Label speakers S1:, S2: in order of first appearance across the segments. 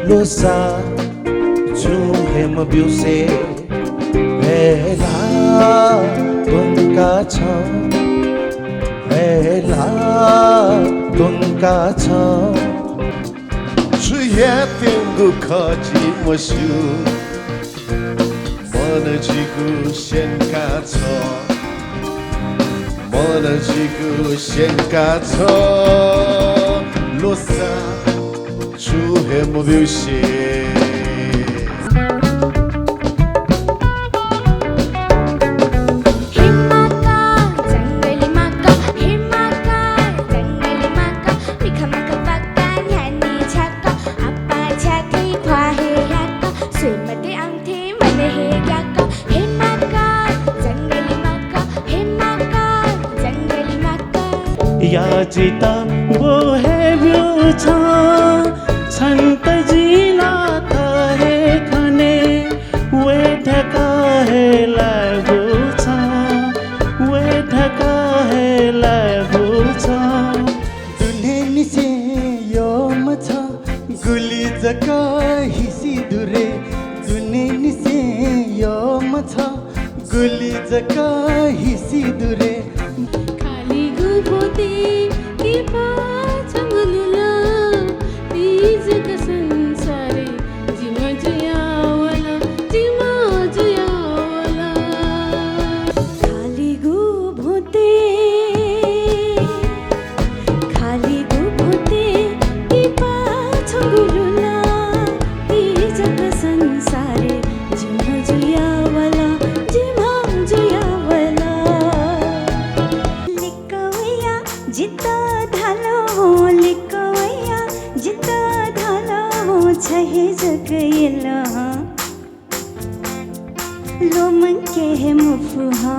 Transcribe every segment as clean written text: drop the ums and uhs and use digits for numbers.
S1: लोसा जुहेम बिउसे हेला तुनका छ हेला तुनका छ 주야 땡구커지 모슈 멀어지고 생각쳐 멀어지고 생각쳐 로사 주해 모빌시
S2: याजिता वो है व्यूचा संत जिला है खाने वे ढका है लाबूचा वे ढका है लाबूचा
S3: दुल्हन से यो मथा गुली जका हिसी दुरे दुल्हन से यो मथा गुली जका हिसी दुरे
S4: होते की पाचंगलुला तीज का संसारे जिमा जयावला खाली गुब होते की पाचंगलुला तीज का संसारे जिमा जयावला जिता धालो लिकवया जिता धालो छहे जगयला लोमन के है मुफुहा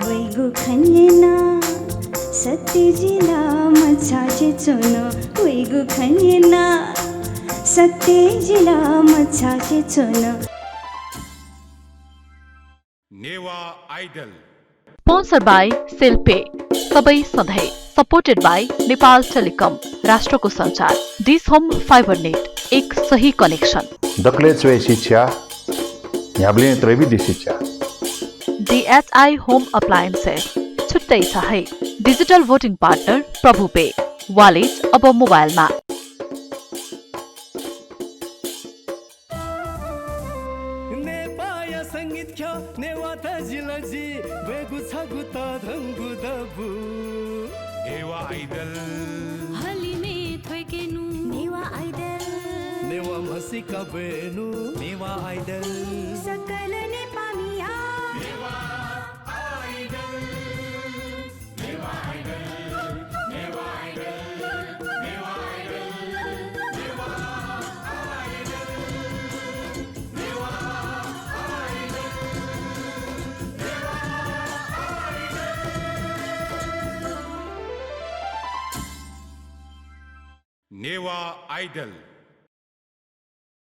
S4: वैगु खन्यना सत्य जिला मच्छाचे चोनो वैगु खन्यना सत्य जिला मच्छाचे चोनो
S5: नेवा आइडल
S6: स्पोन्सर बाई सेल्पे सबै सधैँ सपोर्टेड बाई नेपाल टेलिकम राष्ट्रको सञ्चार डिस होम फाइबर नेट एक सही कनेक्सन
S7: दक्ले चोय शिक्षा याब्ले त्रैविधि शिक्षा
S6: DHI होम अप्लायन्सेस छुट्टै छ है digital voting partner Prabhu pay wallet अब मोबाइलमा
S2: संगीत ख्या नेवाता जिलजी बेगु छगु त धंगु दबु
S5: नेवा आइडल
S4: हलिने थोकेनु नेवा आइडल
S2: नेवा मसिका बेनु
S5: नेवा आइडल
S4: सकल ने पामिया
S5: Newa Idol Newa Idol Newa Idol Newa Idol Newa Newa idol